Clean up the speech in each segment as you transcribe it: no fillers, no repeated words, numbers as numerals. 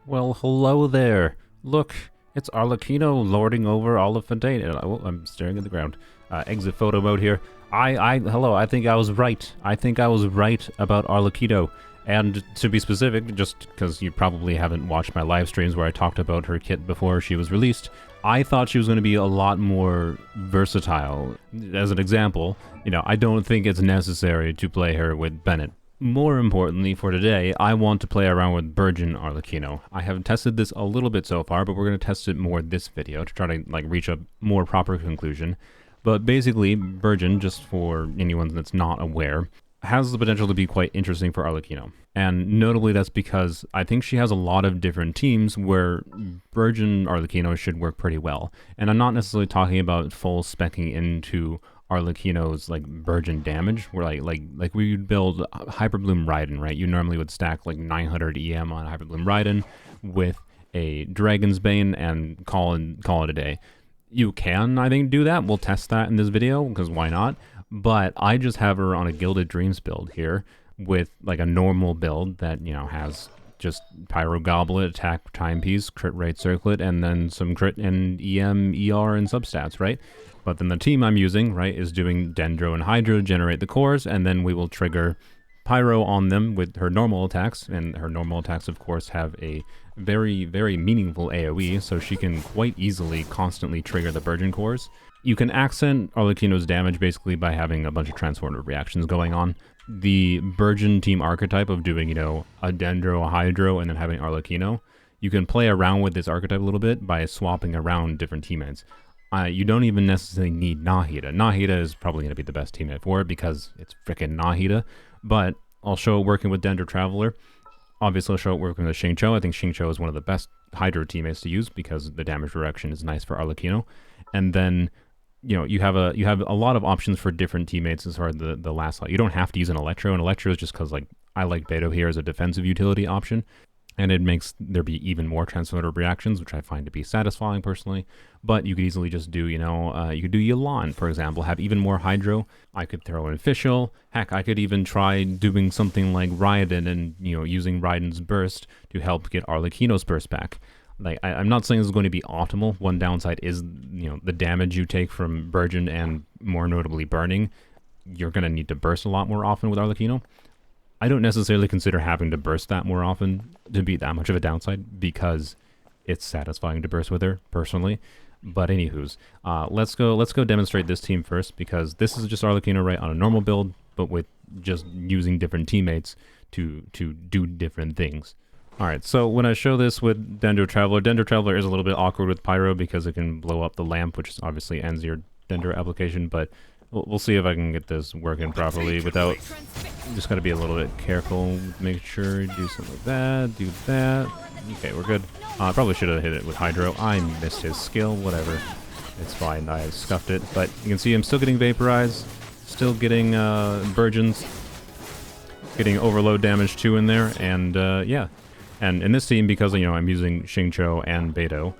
Well, hello there. Look, it's Arlecchino lording over all of Fontaine. Oh, I'm staring at the ground. Exit photo mode here. Hello, I think I was right. I think I was right about Arlecchino. And to be specific, just because you probably haven't watched my live streams where I talked about her kit before she was released, I thought she was going to be a lot more versatile. As an example, I don't think it's necessary to play her with Bennett. More importantly for today, I want to play around with Burgeon Arlecchino. I have tested this a little bit so far, but we're going to test it more this video to try to reach a more proper conclusion. But basically, Burgeon, just for anyone that's not aware, has the potential to be quite interesting for Arlecchino. And notably that's because I think she has a lot of different teams where Burgeon Arlecchino should work pretty well. And I'm not necessarily talking about full specking into Arlecchino's Burgeon damage, where like we would build Hyperbloom Raiden, right? You normally would stack 900 EM on Hyperbloom Raiden with a Dragon's Bane and call it a day. You can, I think, do that. We'll test that in this video, because why not? But I just have her on a Gilded Dreams build here with a normal build that, has just Pyro Goblet, attack timepiece, crit rate circlet, and then some crit and EM, ER, and substats, right? But then the team I'm using, right, is doing Dendro and Hydro to generate the cores, and then we will trigger Pyro on them with her normal attacks, and her normal attacks, of course, have a very, very meaningful AoE, so she can quite easily constantly trigger the Burgeon cores. You can accent Arlecchino's damage basically by having a bunch of transformative reactions going on. The Burgeon team archetype of doing, a Dendro, a Hydro, and then having Arlecchino, you can play around with this archetype a little bit by swapping around different teammates. You don't even necessarily need Nahida. Nahida is probably going to be the best teammate for it because it's frickin' Nahida, but I'll show it working with Dendro Traveler. Obviously, I'll show it working with Xingqiu. I think Xingqiu is one of the best Hydro teammates to use because the damage direction is nice for Arlecchino. And then you have a lot of options for different teammates as far as the last slot. You don't have to use an Electro, and Electro is just because I like Beto here as a defensive utility option, and it makes there be even more transformative reactions, which I find to be satisfying personally. But you could easily just do, you could do Yelan, for example, have even more Hydro. I could throw in Fischl. Heck, I could even try doing something like Raiden and, using Raiden's burst to help get Arlecchino's burst back. I'm not saying this is going to be optimal. One downside is, the damage you take from Burgeon and more notably Burning. You're going to need to burst a lot more often with Arlecchino. I don't necessarily consider having to burst that more often to be that much of a downside because it's satisfying to burst with her, personally. But anywho's, let's go demonstrate this team first, because this is just Arlecchino right on a normal build, but with just using different teammates to do different things. Alright, so when I show this with Dendro Traveler is a little bit awkward with Pyro because it can blow up the lamp, which obviously ends your Dendro application, but we'll see if I can get this working properly without... Just gotta be a little bit careful, make sure you do something like that, do that. Okay, we're good. I probably should have hit it with Hydro. I missed his skill, whatever. It's fine, I scuffed it. But you can see I'm still getting Vaporized, still getting Burgeons, getting Overload damage too in there, and yeah. And in this team, because I'm using Xingqiu and Beto,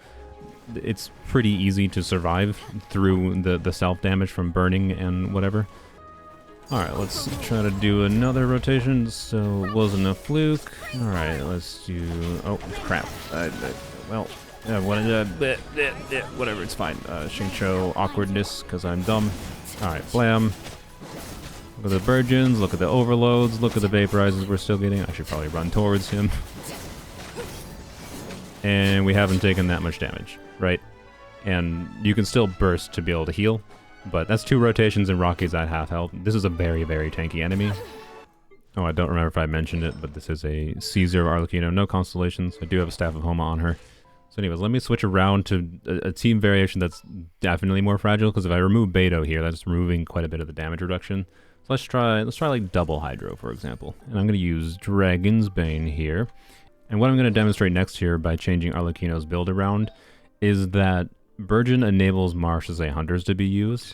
it's pretty easy to survive through the self-damage from burning and whatever. Alright, let's try to do another rotation, so it wasn't a fluke. Alright, let's do... Oh, crap. Whatever, it's fine. Xingqiu awkwardness, because I'm dumb. Alright, blam. Look at the Burgeons, look at the Overloads, look at the Vaporizers we're still getting. I should probably run towards him. And we haven't taken that much damage, right? And you can still burst to be able to heal, but that's 2 rotations and Rocky's at half health. This is a very, very tanky enemy. Oh, I don't remember if I mentioned it, but this is a C0 Arlecchino, no constellations. I do have a Staff of Homa on her. So anyways, let me switch around to a team variation that's definitely more fragile, because if I remove Beto here, that's removing quite a bit of the damage reduction. So let's try double Hydro, for example. And I'm going to use Dragon's Bane here. And what I'm going to demonstrate next here by changing Arlecchino's build around is that Burgeon enables Marchese Hunters to be used.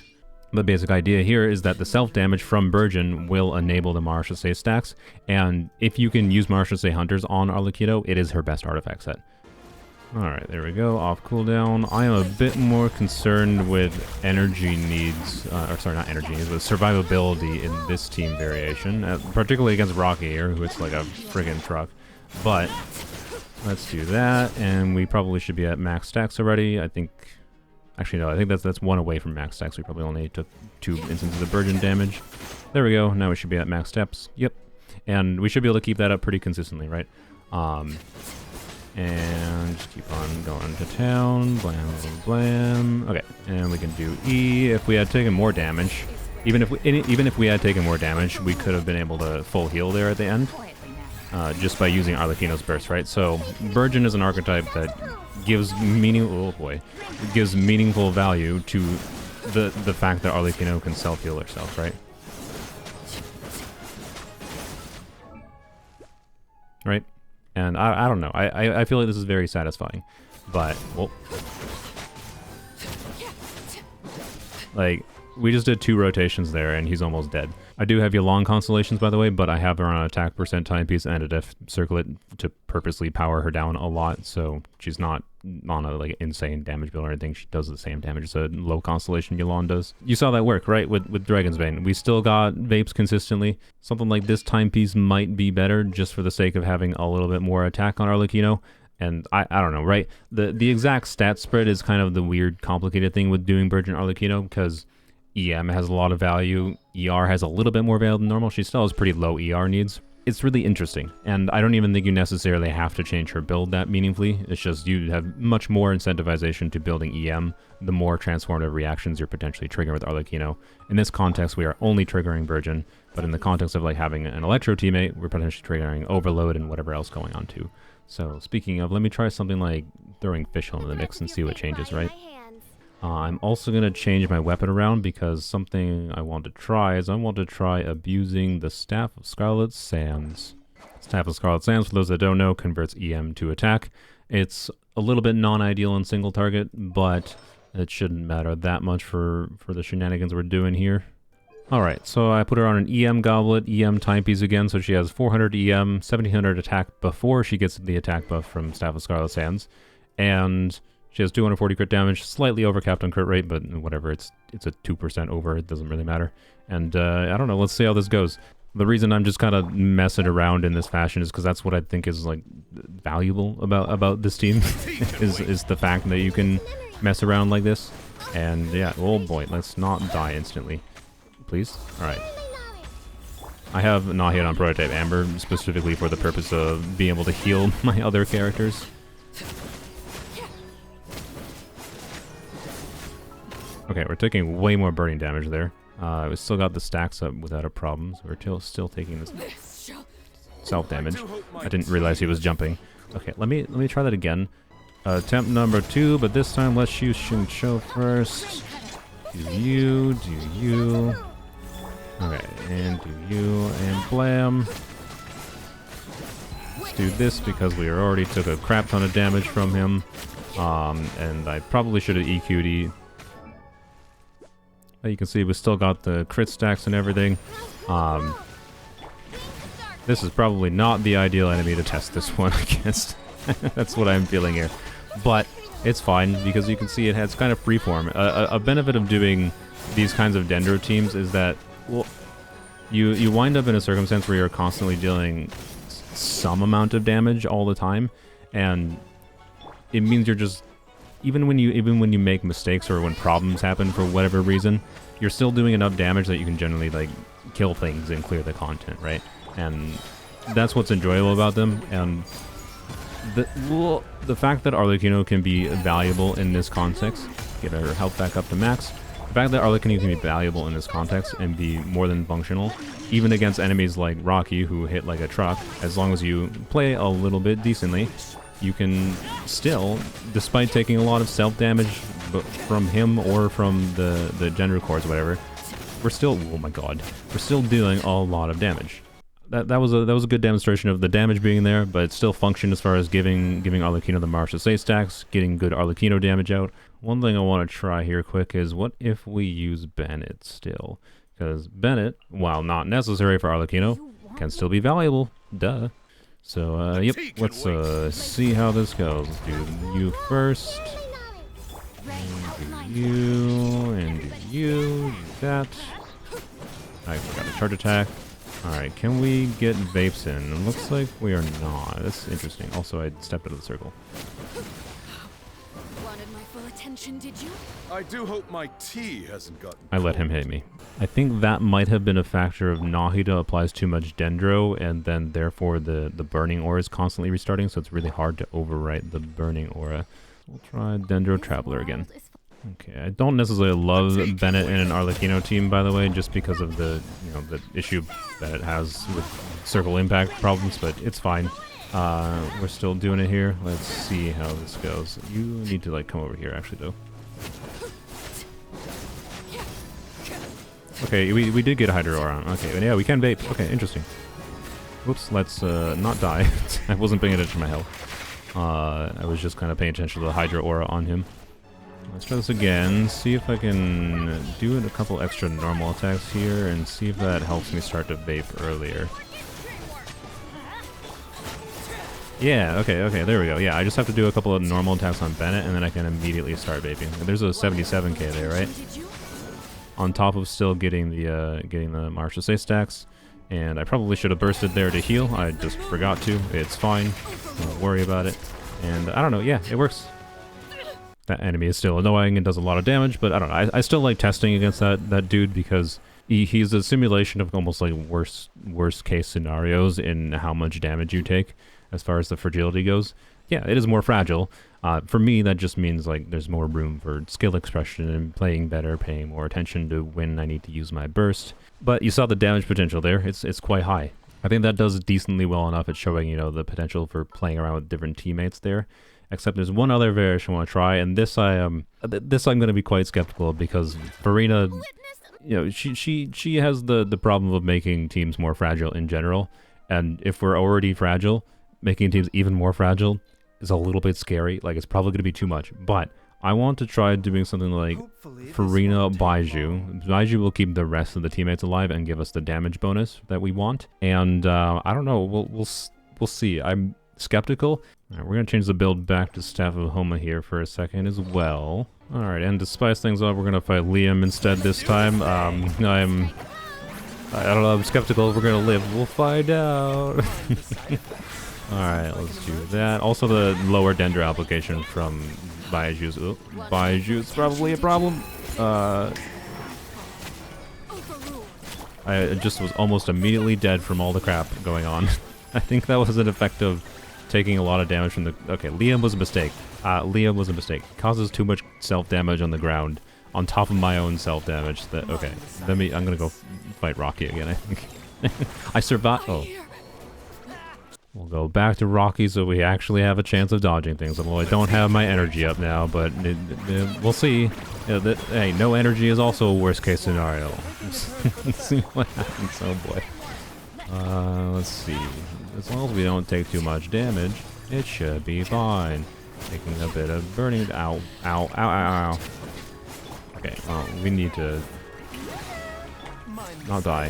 The basic idea here is that the self-damage from Burgeon will enable the Marchese stacks, and if you can use Marchese Hunters on Arlecchino, it is her best artifact set. Alright, there we go, off cooldown. I am a bit more concerned with energy needs, or sorry, not energy needs, but survivability in this team variation, particularly against Rocky here, who it's like a friggin' truck. But Let's do that, and we probably should be at max stacks already. I think... Actually, no, I think that's one away from max stacks. We probably only took 2 instances of Burgeon damage. There we go. Now we should be at max steps. Yep. And we should be able to keep that up pretty consistently, right? And just keep on going to town. Blam, blam, blam. Okay, and we can do E. If we had taken more damage, even if we had taken more damage, we could have been able to full heal there at the end, just by using Arlecchino's burst, right? So Burgeon is an archetype that gives gives meaningful value to the fact that Arlecchino can self-heal herself, right? Right? And I don't know. I feel like this is very satisfying. But, well... Like, we just did 2 rotations there, and he's almost dead. I do have Yolong constellations, by the way, but I have her on an attack percent timepiece and a def circlet to purposely power her down a lot, so she's not on a like insane damage build or anything. She does the same damage as a low constellation Yolong does. You saw that work, right, with Dragon's Bane. We still got Vapes consistently. Something like this timepiece might be better just for the sake of having a little bit more attack on Arlecchino. And I don't know, right? The exact stat spread is kind of the weird, complicated thing with doing Burgeon Arlecchino, because EM has a lot of value, ER has a little bit more value than normal. She still has pretty low ER needs. It's really interesting, and I don't even think you necessarily have to change her build that meaningfully. It's just you have much more incentivization to building EM, the more transformative reactions you're potentially triggering with Arlecchino. In this context, we are only triggering Burgeon, but in the context of like having an Electro teammate, we're potentially triggering Overload and whatever else going on too. So speaking of, let me try something like throwing Fischl into the mix and see what changes, right? I'm also going to change my weapon around because something I want to try is I want to try abusing the Staff of Scarlet Sands. Staff of Scarlet Sands, for those that don't know, converts EM to attack. It's a little bit non-ideal in single target, but it shouldn't matter that much for the shenanigans we're doing here. Alright, so I put her on an EM goblet, EM timepiece again, so she has 400 EM, 1700 attack before she gets the attack buff from Staff of Scarlet Sands, and she has 240 crit damage, slightly overcapped on crit rate, but whatever, it's a 2% over, it doesn't really matter. And I don't know, let's see how this goes. The reason I'm just kind of messing around in this fashion is because that's what I think is like valuable about this team, is the fact that you can mess around like this. And yeah, oh boy, let's not die instantly. Please? Alright. I have not hit on Prototype Amber specifically for the purpose of being able to heal my other characters. Okay, we're taking way more burning damage there. We still got the stacks up without a problem, so we're still taking this self-damage. I didn't realize he was jumping. Okay, let me try that again. Attempt number 2, but this time let's use Shincho first. Do you. Okay, and do you, and blam. Let's do this because we already took a crap ton of damage from him. And I probably should have EQ'd E. You can see we still got the crit stacks and everything. This is probably not the ideal enemy to test this one against. That's what I'm feeling here. But it's fine because you can see it has kind of freeform. A benefit of doing these kinds of Dendro teams is that, well, you wind up in a circumstance where you're constantly dealing some amount of damage all the time, and it means you're just even when you make mistakes or when problems happen for whatever reason, you're still doing enough damage that you can generally like kill things and clear the content, right? And that's what's enjoyable about them. And the fact that Arlecchino can be valuable in this context, get her health back up to max. The fact that Arlecchino can be valuable in this context and be more than functional, even against enemies like Rocky who hit like a truck, as long as you play a little bit decently, you can still, despite taking a lot of self-damage from him or from the gender cores or whatever, we're still, oh my god, we're still doing a lot of damage. That was a good demonstration of the damage being there, but it still functioned as far as giving Arlecchino the Martial Say stacks, getting good Arlecchino damage out. One thing I want to try here quick is what if we use Bennett still? Because Bennett, while not necessary for Arlecchino, can still be valuable. Duh. So, yep, let's see how this goes. Let's do you first. And do you, and do you, do that. I forgot a charge attack. Alright, can we get vapes in? It looks like we are not. That's interesting. Also, I stepped out of the circle. Wanted my full attention, did you? I do hope my tea hasn't gotten I let him hit me. I think that might have been a factor of Nahida applies too much Dendro, and then therefore the burning aura is constantly restarting, so it's really hard to overwrite the burning aura. We'll try Dendro Traveler again. Okay, I don't necessarily love Bennett in an Arlecchino team, by the way, just because of the, you know, the issue Bennett has with circle impact problems, but it's fine. We're still doing it here. Let's see how this goes. You need to, like, come over here, actually, though. Okay, we did get a Hydro Aura on. Okay, and yeah, we can vape. Okay, interesting. Whoops, let's not die. I wasn't paying attention to my health. I was just kind of paying attention to the Hydro Aura on him. Let's try this again, see if I can do a couple extra normal attacks here, and see if that helps me start to vape earlier. Yeah, okay, there we go. Yeah, I just have to do a couple of normal attacks on Bennett, and then I can immediately start vaping. There's a 77k there, right? On top of still getting the March to Say stacks, and I probably should have bursted there to heal. I just forgot to. It's fine. Don't worry about it. And I don't know. Yeah, it works. That enemy is still annoying and does a lot of damage, but I don't know. I still like testing against that dude because he's a simulation of almost like worst case scenarios in how much damage you take as far as the fragility goes. Yeah, it is more fragile. For me, that just means like there's more room for skill expression and playing better, paying more attention to when I need to use my burst. But you saw the damage potential there. It's quite high. I think that does decently well enough at showing, you know, the potential for playing around with different teammates there. Except there's one other variation I want to try, and this I'm going to be quite skeptical of because Farina, you know, she has the problem of making teams more fragile in general, and if we're already fragile, making teams even more fragile is a little bit scary. Like, it's probably going to be too much. But I want to try doing something like Farina Baiju. Baiju will keep the rest of the teammates alive and give us the damage bonus that we want. And I don't know. We'll see. I'm skeptical. All right, we're gonna change the build back to Staff of Homa here for a second as well. All right, and to spice things up, we're gonna fight Liam instead this time. I don't know. I'm skeptical if we're gonna live. We'll find out. All right, let's do that. Also, the lower Dendro application from Baiju's. Oh, Baiju's probably a problem. I just was almost immediately dead from all the crap going on. I think that was an effect of taking a lot of damage from the... Okay, Liam was a mistake. Liam was a mistake. Causes too much self-damage on the ground, on top of my own self-damage. That okay, I'm gonna go fight Rocky again, I think. I survived... Oh. We'll go back to Rocky so we actually have a chance of dodging things. Although I don't have my energy up now, but we'll see. Hey, no energy is also a worst-case scenario. Let's see what happens. Oh, boy. Let's see. As long as we don't take too much damage, it should be fine. Taking a bit of burning. Ow, ow, ow, ow, ow. Okay, well, we need to not die.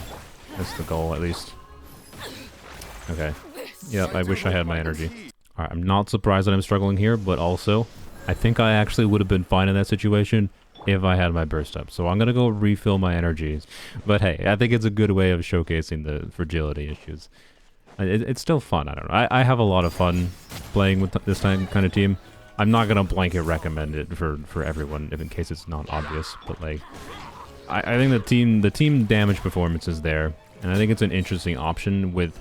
That's the goal, at least. Okay. Yep, I wish I had my energy. Alright, I'm not surprised that I'm struggling here, but also, I think I actually would have been fine in that situation if I had my burst up. So I'm gonna go refill my energies. But hey, I think it's a good way of showcasing the fragility issues. It's still fun, I don't know. I have a lot of fun playing with this kind of team. I'm not gonna blanket recommend it for everyone, if in case it's not obvious. But like, I think the team damage performance is there, and I think it's an interesting option with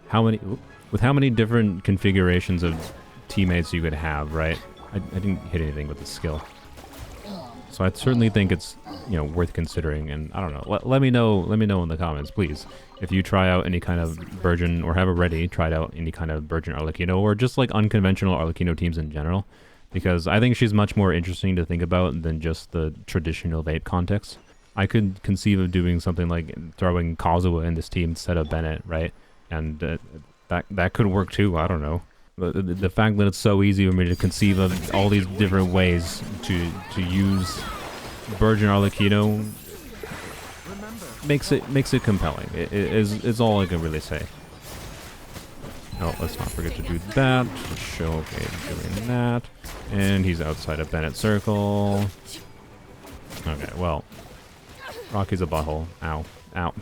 how many different configurations of teammates you could have, right? I didn't hit anything with the skill. So I certainly think it's, you know, worth considering, and I don't know. Let me know in the comments, please, if you try out any kind of Burgeon, or have already tried out any kind of Burgeon Arlecchino, or just like unconventional Arlecchino teams in general, because I think she's much more interesting to think about than just the traditional vape context. I could conceive of doing something like throwing Kazuha in this team instead of Bennett, right? And that could work too. I don't know. The fact that it's so easy for me to conceive of all these different ways to use Burgeon Arlecchino makes it compelling. Is all I can really say. Oh, let's not forget to do that. Just show okay doing that. And he's outside of Bennett's circle. Okay, well, Rocky's a butthole. Ow, ow.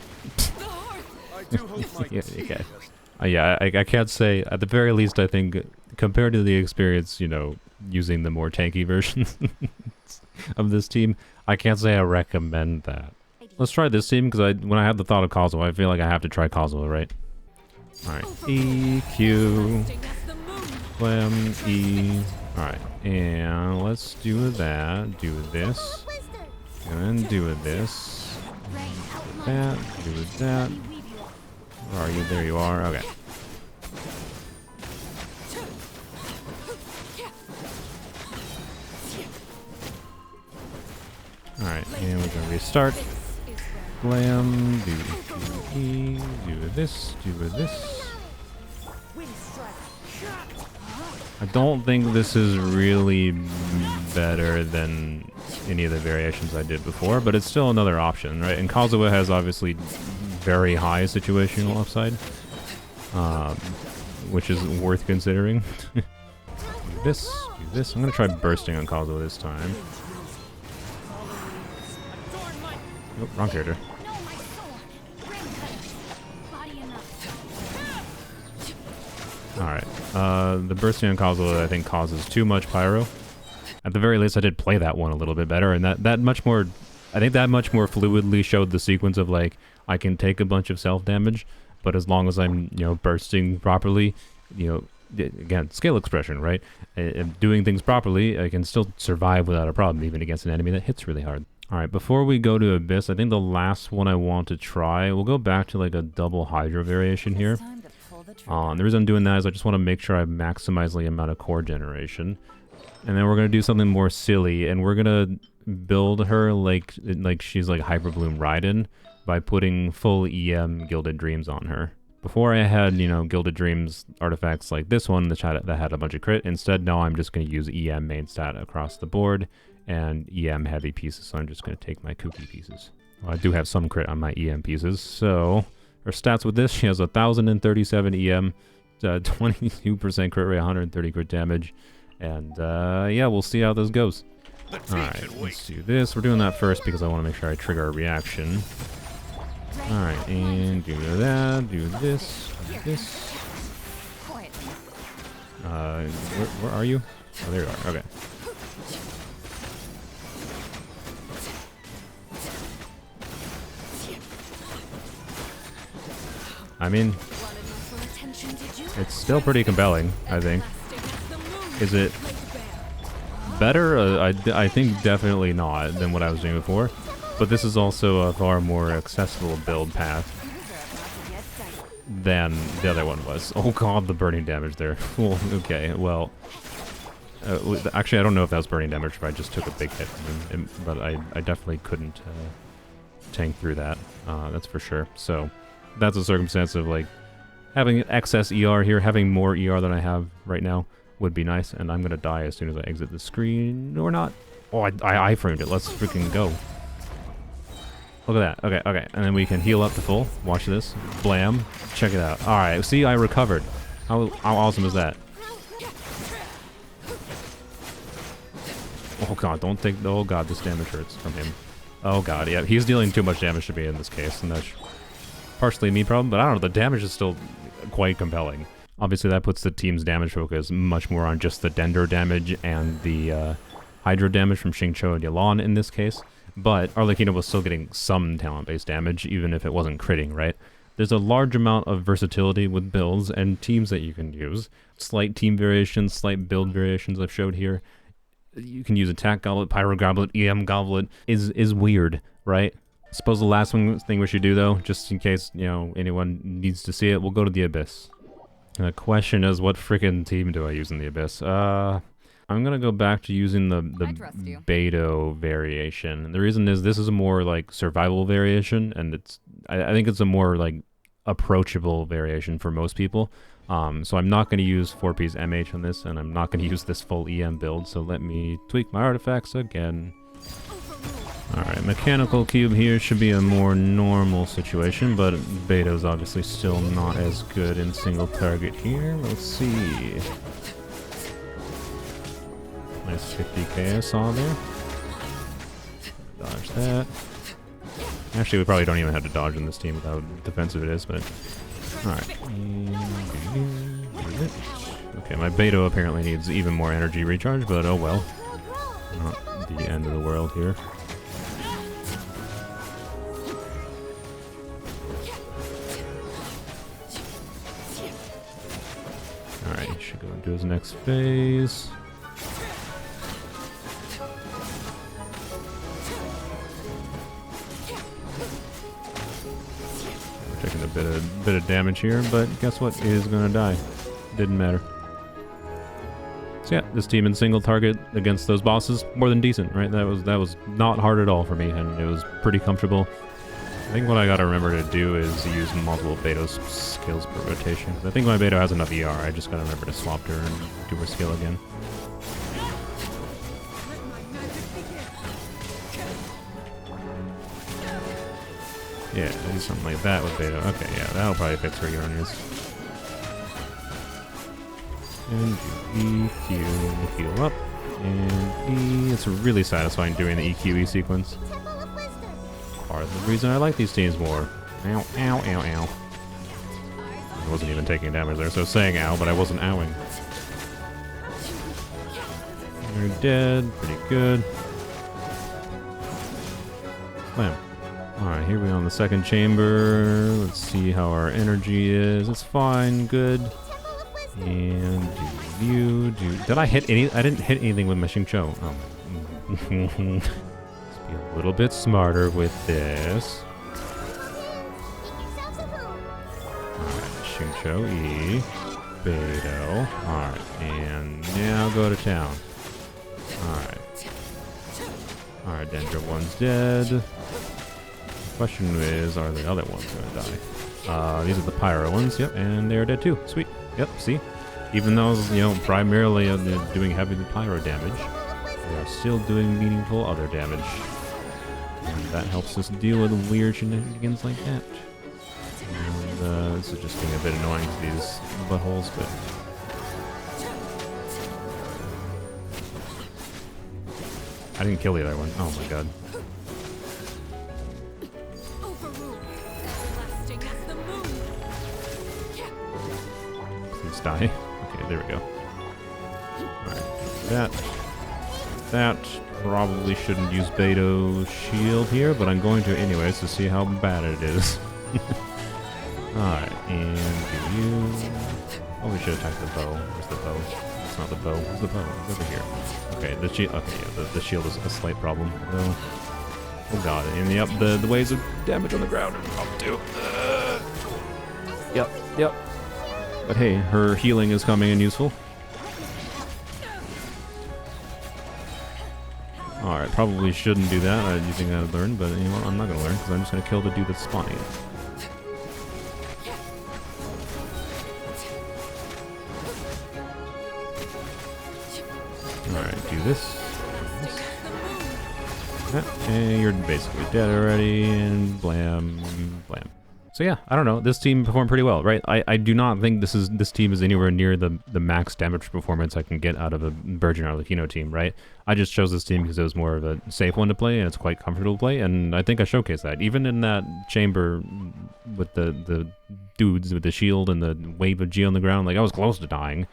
do hope my Yeah, tea okay. hasn't. Yeah, I can't say, at the very least, I think, compared to the experience, you know, using the more tanky versions of this team, I can't say I recommend that. Let's try this team, because when I have the thought of Kazuha, I feel like I have to try Kazuha, right? Alright, E, Q, Slam, E. Alright, and let's do that, do this, and then do this, do that, do that. Where are you? There you are, okay. Alright, and we're gonna restart. Blam, do E, do this, do this. I don't think this is really better than any of the variations I did before, but it's still another option, right? And Kazuha has obviously very high situational upside, which is worth considering. Do this, do this. I'm gonna try bursting on Kazuha this time. Oh, wrong character. Alright, the bursting on Kazuha I think causes too much pyro. At the very least I did play that one a little bit better, and that much more, I think that much more fluidly showed the sequence of like, I can take a bunch of self-damage, but as long as I'm, you know, bursting properly, you know, again, skill expression, right? Doing things properly, I can still survive without a problem, even against an enemy that hits really hard. Alright, before we go to Abyss, I think the last one I want to try, we'll go back to like a double Hydra variation here. The reason I'm doing that is I just want to make sure I maximize the amount of core generation. And then we're going to do something more silly, and we're going to build her like she's like Hyper Bloom Raiden by putting full EM Gilded Dreams on her. Before I had, you know, Gilded Dreams artifacts like this one that had a bunch of crit. Instead, now I'm just going to use EM main stat across the board and EM heavy pieces, so I'm just going to take my kooky pieces. Well, I do have some crit on my EM pieces, so her stats with this, she has 1,037 EM, 22% crit rate, 130 crit damage, and yeah, we'll see how this goes. Alright, let's do this. We're doing that first because I want to make sure I trigger a reaction. Alright, and do that, do this, do this. Where are you? Oh, there you are, okay. I mean, it's still pretty compelling, I think. Is it better? I think definitely not than what I was doing before. But this is also a far more accessible build path than the other one was. Oh god, the burning damage there. Well, okay, well... actually, I don't know if that was burning damage if I just took a big hit. But I definitely couldn't tank through that. That's for sure. So... that's a circumstance of like having excess ER here, having more ER than I have right now would be nice, and I'm gonna die as soon as I exit the screen, or not. Oh, I framed it. Let's freaking go. Look at that. Okay, okay, and then we can heal up to full. Watch this. Blam. Check it out. All right. See, I recovered. How awesome is that? Oh god, don't take. Oh god, this damage hurts from him. Oh god, yeah, he's dealing too much damage to me in this case, and that's partially me problem, but I don't know, the damage is still quite compelling. Obviously that puts the team's damage focus much more on just the Dendro damage and the Hydro damage from Xingqiu and Yelan in this case, but Arlecchino was still getting some talent-based damage, even if it wasn't critting, right? There's a large amount of versatility with builds and teams that you can use. Slight team variations, slight build variations I've showed here. You can use Attack Goblet, Pyro Goblet, EM Goblet, is weird, right? Suppose the last thing we should do, though, just in case, you know, anyone needs to see it, we'll go to the Abyss. And the question is, what frickin' team do I use in the Abyss? I'm gonna go back to using the Beto variation. And the reason is this is a more, like, survival variation, and I think it's a more, like, approachable variation for most people. So I'm not gonna use 4-piece MH on this, and I'm not gonna use this full EM build, so let me tweak my artifacts again. Alright, Mechanical Cube here should be a more normal situation, but Beto's obviously still not as good in single target here. Let's see. Nice 50k I saw there. Dodge that. Actually, we probably don't even have to dodge in this team with how defensive it is, but... Alright. Okay, my Beto apparently needs even more energy recharge, but oh well. Not the end of the world here. Alright, he should go into his next phase. We're taking a bit of damage here, but guess what? It is gonna die. Didn't matter. So yeah, this team in single target against those bosses, more than decent, right? That was not hard at all for me, and it was pretty comfortable. I think what I gotta remember to do is use multiple Beto skills per rotation. I think my Beto has enough ER, I just gotta remember to swap her and do her skill again. Yeah, do something like that with Beto. Okay, yeah, that'll probably fix her Yarnies. And do EQ, heal up, and E. It's really satisfying doing the EQE sequence. Part of the reason I like these teams more. Ow, ow, ow, ow. I wasn't even taking damage there, so saying ow, but I wasn't owing. They're dead, pretty good. Bam. Alright, here we are on the second chamber. Let's see how our energy is. It's fine, good. And did I hit any? I didn't hit anything with my Xingqiu. Oh. Let's be a little bit smarter with this. Alright, Xingqiu E. Beto. Alright, and now go to town. Alright. Alright, Dendra 1's dead. The question is, are the other ones gonna die? These are the Pyro ones, yep, and they're dead too. Sweet. Yep, see? Even though, you know, primarily doing heavy pyro damage, they are still doing meaningful other damage. And that helps us deal with weird shenanigans like that. And this is just getting a bit annoying to these buttholes, but... I didn't kill the other one. Oh my god. Die. Okay, there we go. Alright, that probably shouldn't use Beto's shield here, but I'm going to anyways to see how bad it is. Alright, and do you... Oh, we should attack the bow. Where's the bow? It's not the bow. Where's the bow? It's over here. Okay, the shield... Okay, yeah, the shield is a slight problem. Oh god, and yep, the waves of damage on the ground are up too. Yep. But hey, her healing is coming in useful. Alright, probably shouldn't do that. You think I'd learn, but you know what? I'm not gonna learn, because I'm just gonna kill the dude that's spawning it. Alright, do this. And you're basically dead already, and blam, blam. So yeah, I don't know. This team performed pretty well, right? I do not think this team is anywhere near the max damage performance I can get out of a Burgeon Arlecchino team, right? I just chose this team because it was more of a safe one to play, and it's quite comfortable to play, and I think I showcased that. Even in that chamber with the dudes with the shield and the wave of G on the ground, like I was close to dying,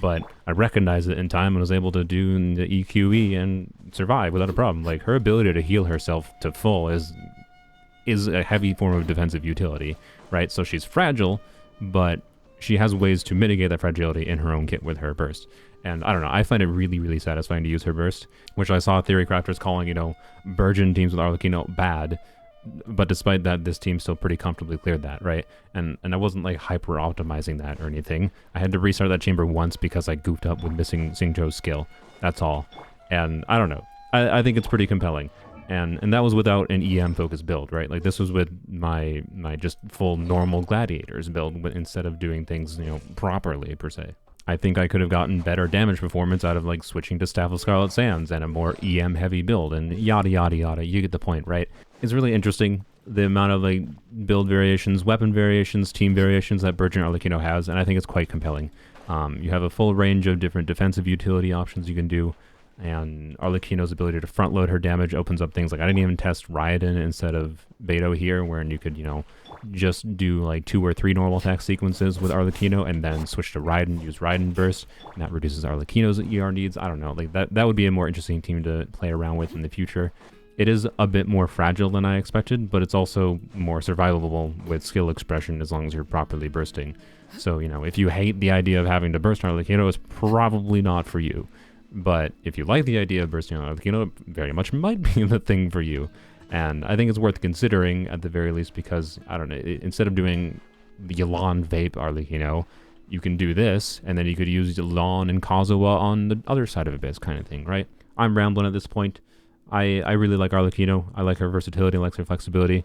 but I recognized it in time and was able to do the EQE and survive without a problem. Like, her ability to heal herself to full is a heavy form of defensive utility, right? So she's fragile, but she has ways to mitigate that fragility in her own kit with her burst. And I don't know, I find it really, really satisfying to use her burst, which I saw theory crafters calling, you know, Burgeon teams with Arlecchino bad, but despite that, this team still pretty comfortably cleared that, right? And I wasn't like hyper optimizing that or anything. I had to restart that chamber once because I goofed up with missing Xingqiu's skill. That's all. And I don't know, I think it's pretty compelling. And that was without an EM focused build, right? Like, this was with my just full normal gladiators build instead of doing things, you know, properly per se. I think I could have gotten better damage performance out of like switching to Staff of Scarlet Sands and a more EM heavy build and yada yada yada. You get the point, right? It's really interesting the amount of like build variations, weapon variations, team variations that Burgeon Arlecchino has, and I think it's quite compelling. You have a full range of different defensive utility options you can do. And Arlecchino's ability to front load her damage opens up things like, I didn't even test Raiden instead of Beto here, wherein you could, you know, just do like 2 or 3 normal attack sequences with Arlecchino and then switch to Raiden, use Raiden burst, and that reduces Arlecchino's ER needs. I don't know, like that would be a more interesting team to play around with in the future. It is a bit more fragile than I expected, but it's also more survivable with skill expression as long as you're properly bursting. So, you know, if you hate the idea of having to burst Arlecchino, it's probably not for you. But if you like the idea of bursting Arlecchino, it very much might be the thing for you. And I think it's worth considering at the very least because, I don't know, instead of doing the Yelan Vape Arlecchino, you can do this, and then you could use Yelan and Kazuha on the other side of Abyss kind of thing, right? I'm rambling at this point. I really like Arlecchino. I like her versatility, I like her flexibility.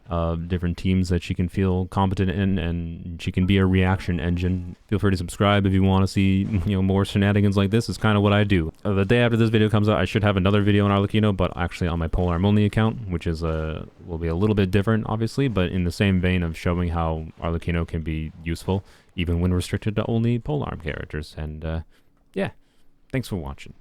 Different teams that she can feel competent in, and she can be a reaction engine. Feel free to subscribe if you want to see, you know, more shenanigans like this. Is kind of what I do. The day after this video comes out, I should have another video on Arlecchino, but actually on my Polearm only account, which is will be a little bit different, obviously, but in the same vein of showing how Arlecchino can be useful even when restricted to only Polearm characters. And yeah, thanks for watching.